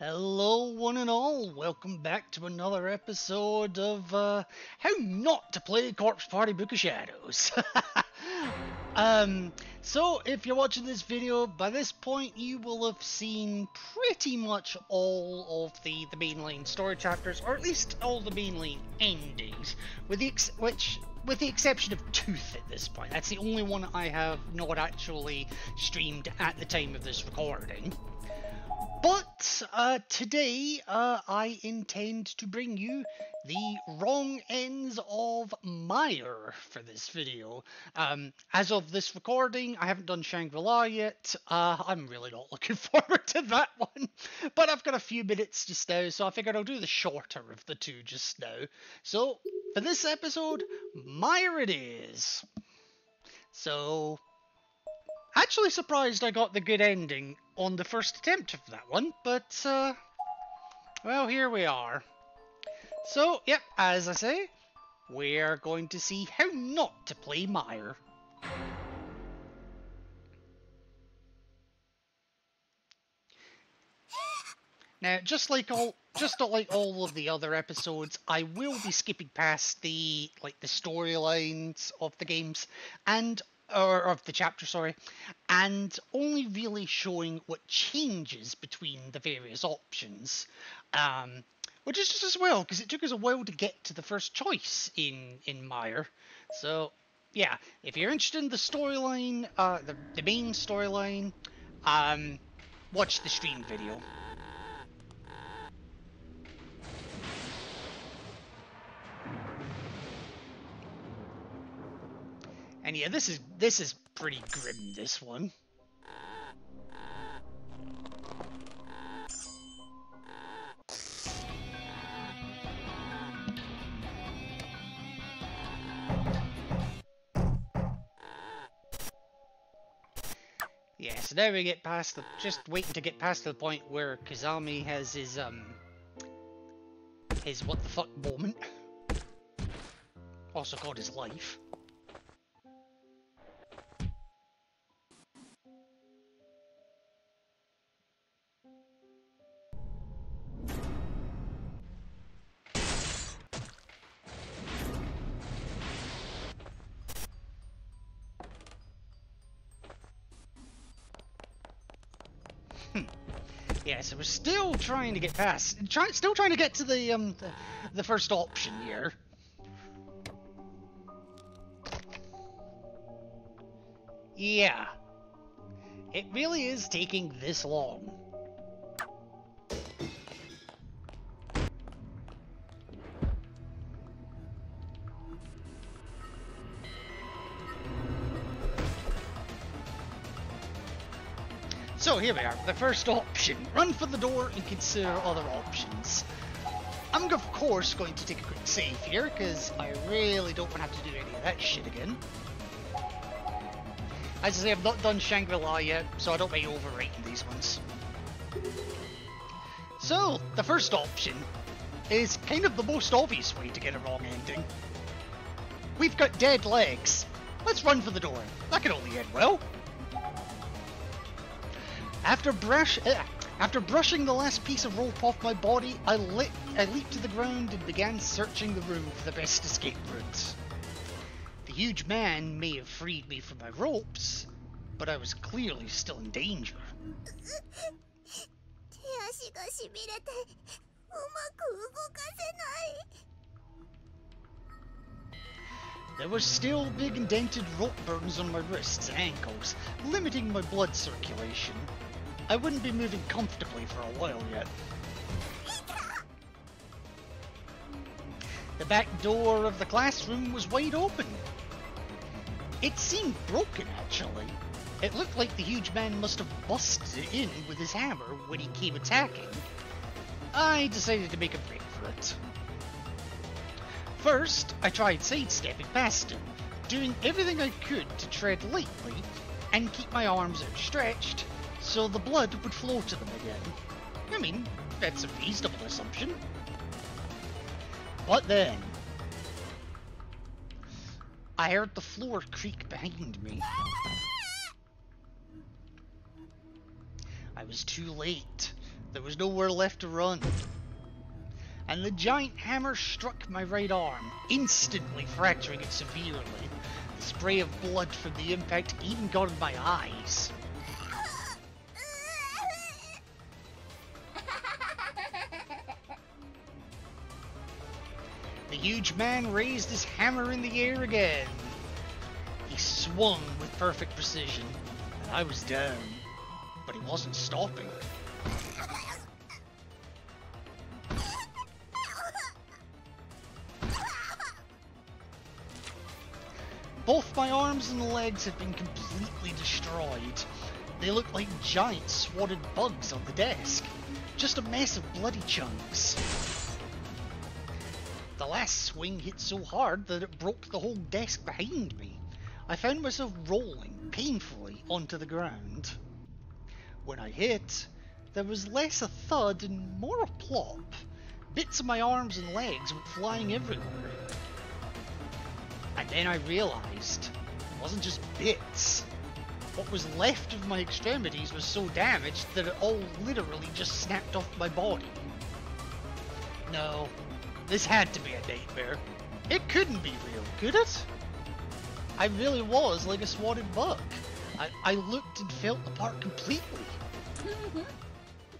Hello, one and all. Welcome back to another episode of How Not to Play Corpse Party Book of Shadows. So if you're watching this video, by this point you will have seen pretty much all of the mainline story chapters, or at least all the mainline endings, with the exception of Tooth at this point. That's the only one I have not actually streamed at the time of this recording. But today I intend to bring you the wrong ends of Mire for this video. As of this recording, I haven't done Shangri-La yet. I'm really not looking forward to that one. But I've got a few minutes just now, so I figured I'll do the shorter of the two just now. So, for this episode, Mire it is. So, actually surprised I got the good ending on the first attempt of that one, but, well, here we are. So, yep, as I say, we're going to see how not to play Mire. Now, just like all of the other episodes, I will be skipping past the storylines of the games or of the chapter, sorry, and only really showing what changes between the various options. Which is just as well, because it took us a while to get to the first choice in Mire. So, yeah, if you're interested in the storyline, the main storyline, watch the stream video. And yeah, this is pretty grim, this one. Yeah, so now we get past just waiting to get past the point where Kazami has his what the fuck moment. Also called his life. Yeah, so we're still trying to get past, still trying to get to the first option here. Yeah, it really is taking this long. So here we are, the first option. Run for the door and consider other options. I'm of course going to take a quick save here, because I really don't want to have to do any of that shit again. As I say, I've not done Shangri-La yet, so I don't mind overrating these ones. So, the first option is kind of the most obvious way to get a wrong ending. We've got dead legs. Let's run for the door. That can only end well. After brushing the last piece of rope off my body, I leaped to the ground and began searching the room for the best escape route. The huge man may have freed me from my ropes, but I was clearly still in danger. There were still big indented rope burns on my wrists and ankles, limiting my blood circulation. I wouldn't be moving comfortably for a while yet. The back door of the classroom was wide open. It seemed broken, actually. It looked like the huge man must have busted it in with his hammer when he came attacking. I decided to make a break for it. First, I tried sidestepping past him, doing everything I could to tread lightly and keep my arms outstretched so the blood would flow to them again. I mean, that's a reasonable assumption. But then, I heard the floor creak behind me. I was too late. There was nowhere left to run. And the giant hammer struck my right arm, instantly fracturing it severely. The spray of blood from the impact even got in my eyes. The huge man raised his hammer in the air again. He swung with perfect precision, and I was down. But he wasn't stopping. Both my arms and legs had been completely destroyed. They looked like giant swatted bugs on the desk. Just a mess of bloody chunks. The last swing hit so hard that it broke the whole desk behind me. I found myself rolling painfully onto the ground. When I hit, there was less a thud and more a plop. Bits of my arms and legs went flying everywhere. And then I realised it wasn't just bits. What was left of my extremities was so damaged that it all literally just snapped off my body. No, this had to be a nightmare. It couldn't be real, could it? I really was like a swatted bug. I looked and felt the part completely.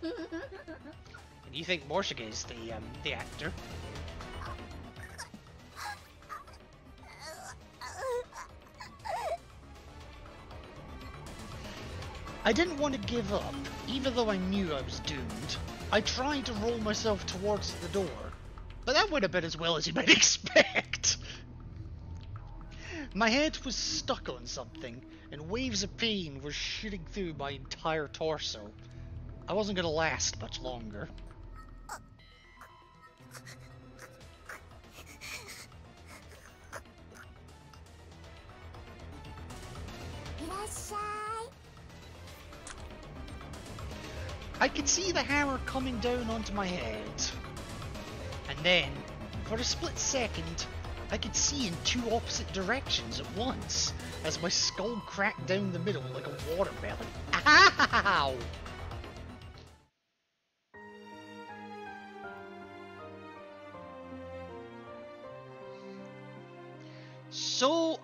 And you think Morshige is the actor? I didn't want to give up, even though I knew I was doomed. I tried to roll myself towards the door, but that went about as well as you might expect. My head was stuck on something, and waves of pain were shooting through my entire torso. I wasn't going to last much longer. I could see the hammer coming down onto my head. And then, for a split second, I could see in two opposite directions at once, as my skull cracked down the middle like a watermelon. Ow! So,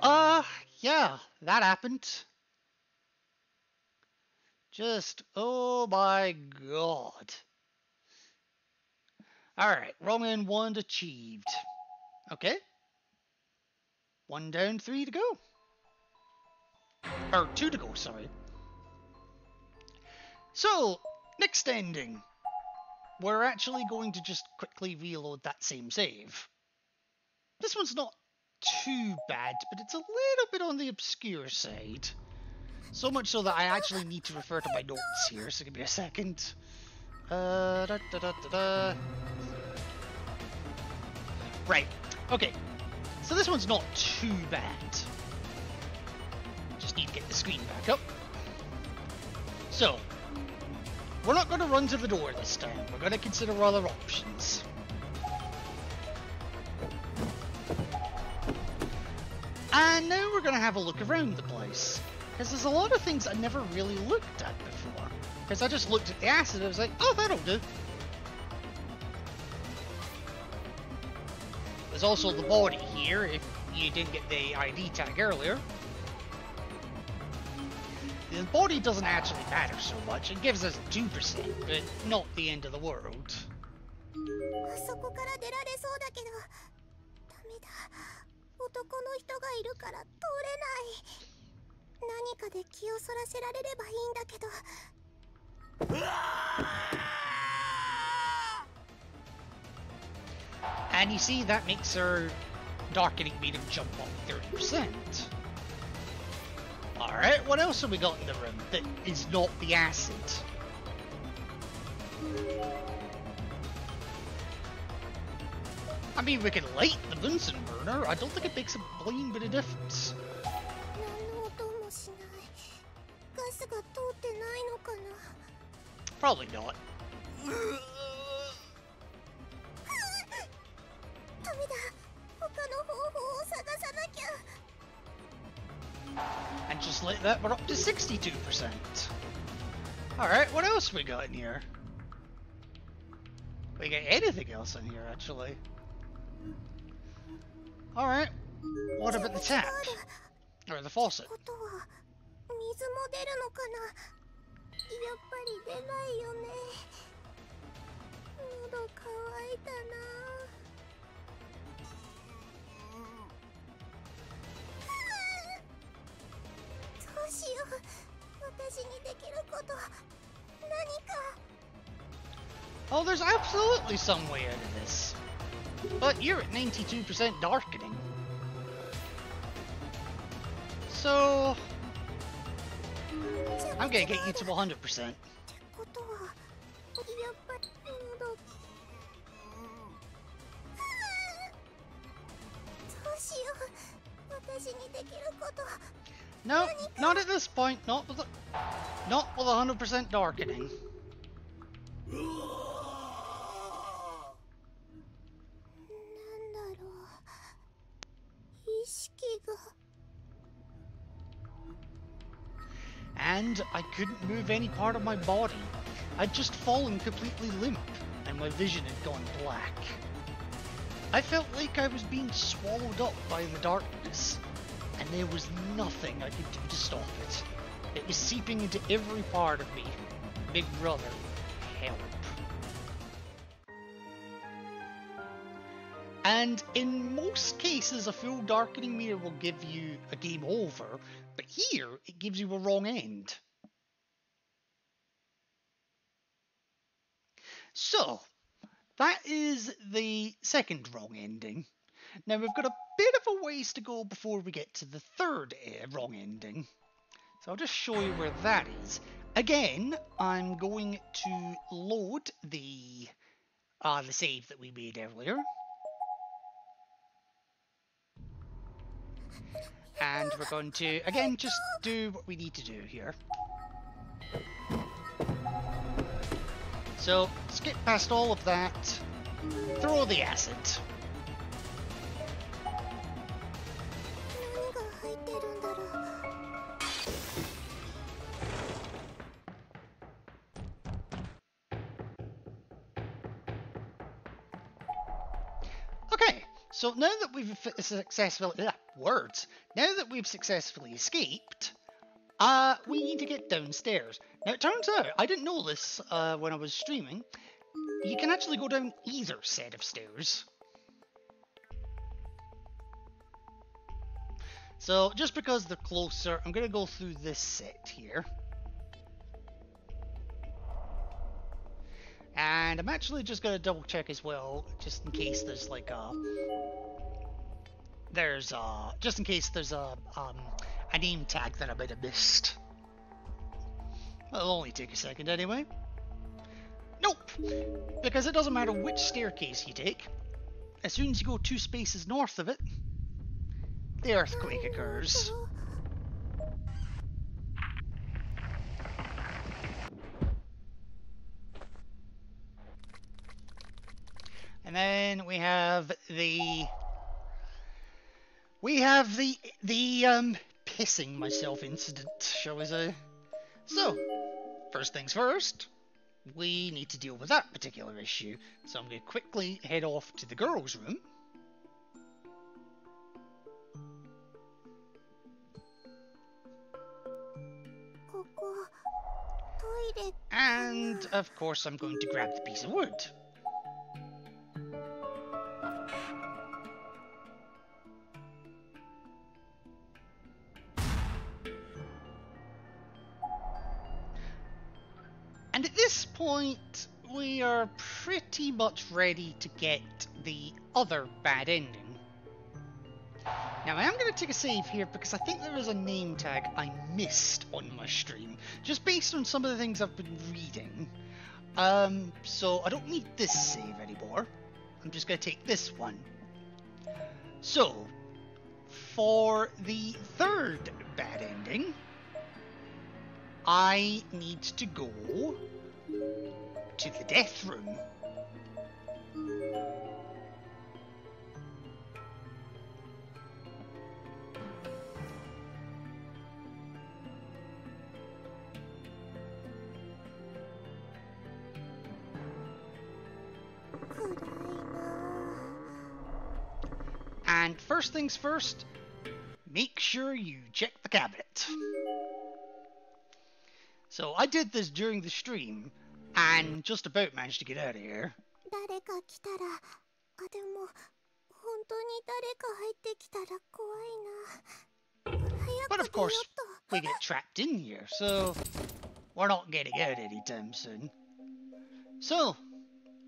yeah, that happened. Just, oh my god. Alright, wrong end 1 achieved. Okay. 1 down, 3 to go. Or 2 to go, sorry. So, next ending. We're actually going to just quickly reload that same save. This one's not too bad, but it's a little bit on the obscure side. So much so that I actually need to refer to my notes here, so give me a second. Right, okay. So this one's not too bad. Just need to get the screen back up. So, we're not going to run to the door this time. We're going to consider other options. And now we're going to have a look around the place. Because there's a lot of things I never really looked at before. Because I just looked at the acid and I was like, oh, that'll do. There's also the body here, if you didn't get the ID tag earlier. The body doesn't actually matter so much. It gives us 2%, but not the end of the world. And you see, that makes our darkening medium jump up 30%. Alright, what else have we got in the room that is not the acid? I mean, we can light the Bunsen burner. I don't think it makes a blind bit of difference. Probably not. And just like that, we're up to 62%. Alright, what else we got in here? we get anything else in here, actually. Alright, what about the tap? Or the faucet? Oh, there's absolutely some way out of this. But you're at 92% darkening. So I'm gonna get you to 100%. No, not at this point. Not with 100% darkening. And I couldn't move any part of my body. I'd just fallen completely limp, and my vision had gone black. I felt like I was being swallowed up by the darkness, and there was nothing I could do to stop it. It was seeping into every part of me. Big brother, help. And in most cases, a full darkening mirror will give you a game over, but here, it gives you a wrong end. So, that is the second wrong ending. Now, we've got a bit of a ways to go before we get to the third wrong ending. So I'll just show you where that is. Again, I'm going to load the save that we made earlier. And we're going to, again, just do what we need to do here. So, skip past all of that, throw the acid. Okay, so now that we've successfully, now that we've successfully escaped, we need to get downstairs. Now it turns out, I didn't know this when I was streaming, you can actually go down either set of stairs. So just because they're closer, I'm going to go through this set here. And I'm actually just going to double check as well, just in case there's like a... just in case there's a name tag that I might have missed. It'll only take a second anyway. Nope! Because it doesn't matter which staircase you take. As soon as you go 2 spaces north of it, the earthquake occurs. And then we have the pissing myself incident, shall we say. So, first things first, we need to deal with that particular issue. So I'm going to quickly head off to the girls' room. And, of course, I'm going to grab the piece of wood. And at this point, we are pretty much ready to get the other bad ending. Now, I am going to take a save here because I think there is a name tag I missed on my stream, just based on some of the things I've been reading. So I don't need this save anymore. I'm just going to take this one. So, for the third bad ending, I need to go to the death room. And first things first, make sure you check the cabinet. So I did this during the stream, and just about managed to get out of here. But of course, we get trapped in here, so we're not getting out anytime soon. So,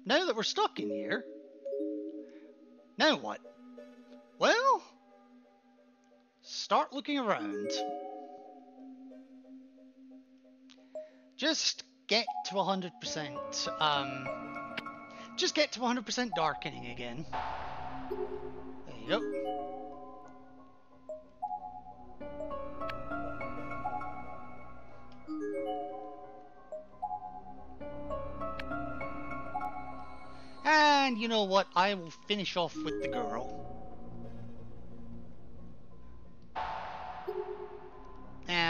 now that we're stuck in here, now what? Well, start looking around. Just get to 100%, just get to 100% darkening again. There you go. And you know what? I will finish off with the girl.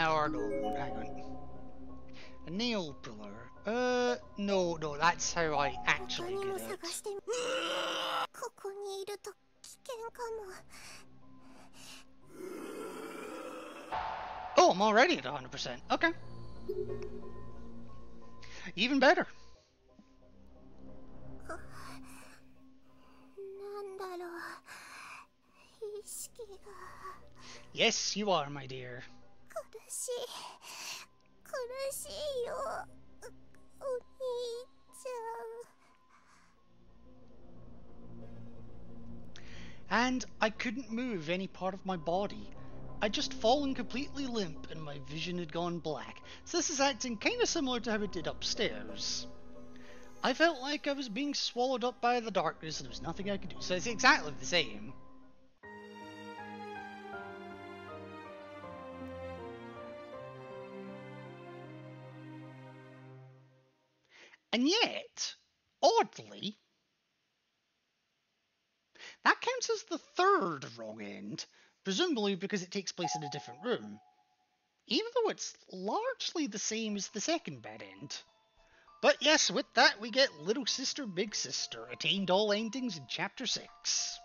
Or no, hang on. A nail puller. No, that's how I actually get out. Oh, I'm already at 100%. Okay. Even better. Yes, you are, my dear. And I couldn't move any part of my body. I'd just fallen completely limp and my vision had gone black. So this is acting kind of similar to how it did upstairs. I felt like I was being swallowed up by the darkness and there was nothing I could do. So it's exactly the same. And yet, oddly, that counts as the third wrong end, presumably because it takes place in a different room, even though it's largely the same as the second bad end. But yes, with that we get Little Sister Big Sister, attained all endings in Chapter 6.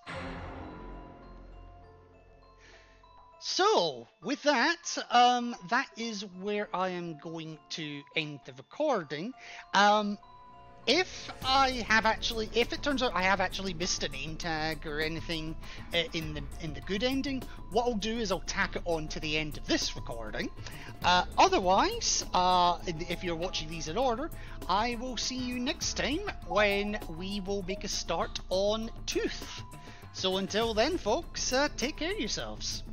So, with that, that is where I am going to end the recording. If it turns out I have actually missed a name tag or anything in the good ending, what I'll do is I'll tack it on to the end of this recording. Otherwise, if you're watching these in order, I will see you next time when we will make a start on Tooth. So until then, folks, take care of yourselves.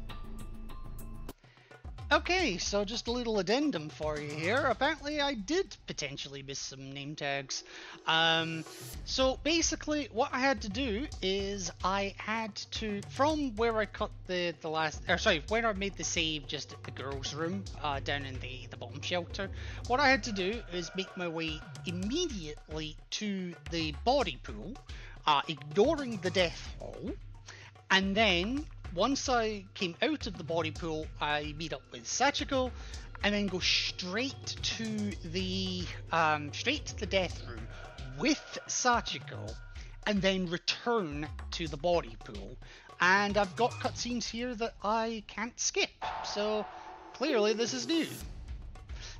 Okay, so just a little addendum for you here. Apparently I did potentially miss some name tags. So basically what I had to do is I had to, from where I cut when I made the save just at the girls' room down in the bomb shelter, what I had to do is make my way immediately to the body pool, ignoring the death hall, and then once I came out of the body pool, I meet up with Sachiko, and then go straight to the death room with Sachiko, and then return to the body pool. And I've got cutscenes here that I can't skip, so clearly this is new.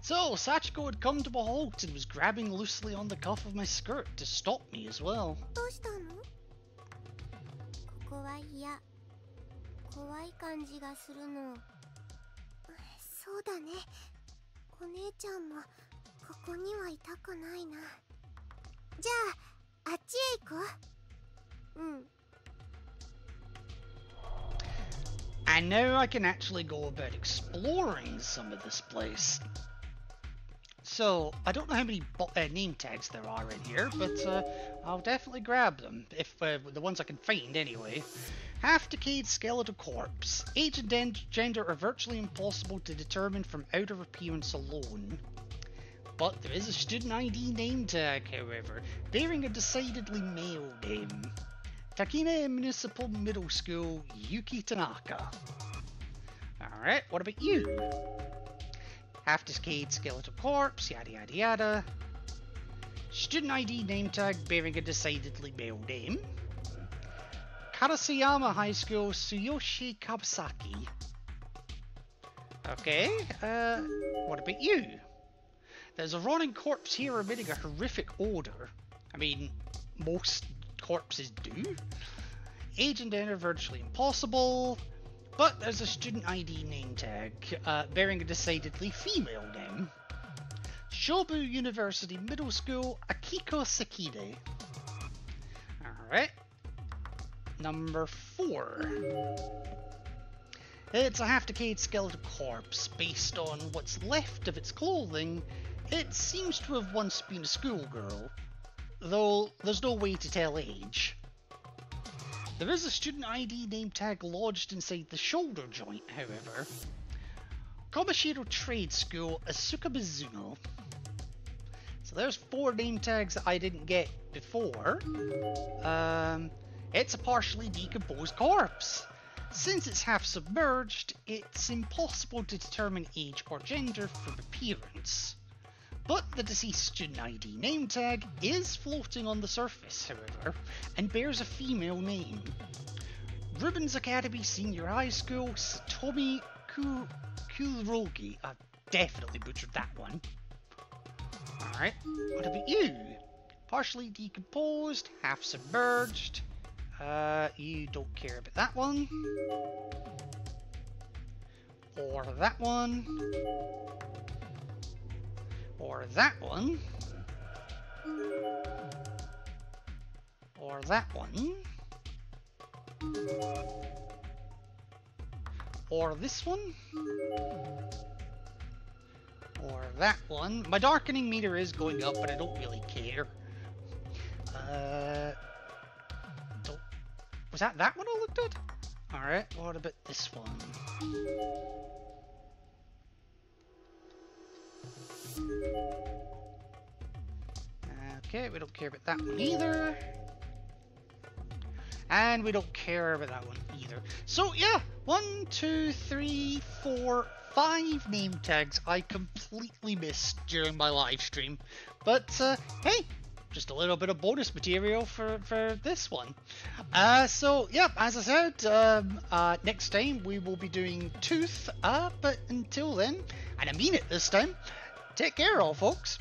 So Sachiko had come to a halt and was grabbing loosely on the cuff of my skirt to stop me as well. 怖い感じがするの。そうだね。お姉ちゃんもここにはいたくないな。じゃあ、あっちへ行こう。うん。And now I can actually go about exploring some of this place. So, I don't know how many name tags there are in here, but I'll definitely grab them, if the ones I can find anyway. Half-decayed skeletal corpse. Age and gender are virtually impossible to determine from outer appearance alone. But there is a student ID name tag, however, bearing a decidedly male name. Takine Municipal Middle School, Yuki Tanaka. Alright, what about you? Half-decayed skeletal corpse, yada yada yada. Student ID name tag bearing a decidedly male name. Karasuyama High School, Tsuyoshi Kawasaki. Okay, what about you? There's a rotting corpse here emitting a horrific odour. I mean, most corpses do. Age and gender virtually impossible, but there's a student ID name tag bearing a decidedly female name. Shobu University Middle School, Akiko Sakine. Alright. Number 4. It's a half-decayed skeletal corpse. Based on what's left of its clothing, it seems to have once been a schoolgirl, though there's no way to tell age. There is a student ID name tag lodged inside the shoulder joint, however. Komashiro Trade School, Asuka Mizuno. So there's 4 name tags that I didn't get before. It's a partially decomposed corpse. Since it's half submerged, it's impossible to determine age or gender from appearance. But the deceased student ID name tag is floating on the surface, however, and bears a female name. Rubens Academy Senior High School, Satomi Kurogi. I definitely butchered that one. Alright, what about you? Partially decomposed, half submerged. You don't care about that one. Or that one. Or that one. Or that one. Or this one. Or that one. My darkening meter is going up, but I don't really care. Was that one I looked at? Alright, what about this one? Okay, we don't care about that one either. And we don't care about that one either. So yeah, 1, 2, 3, 4, 5 name tags I completely missed during my live stream. But hey, just a little bit of bonus material for this one. So yeah, as I said, next time we will be doing Tooth. But until then, and I mean it this time, take care all folks.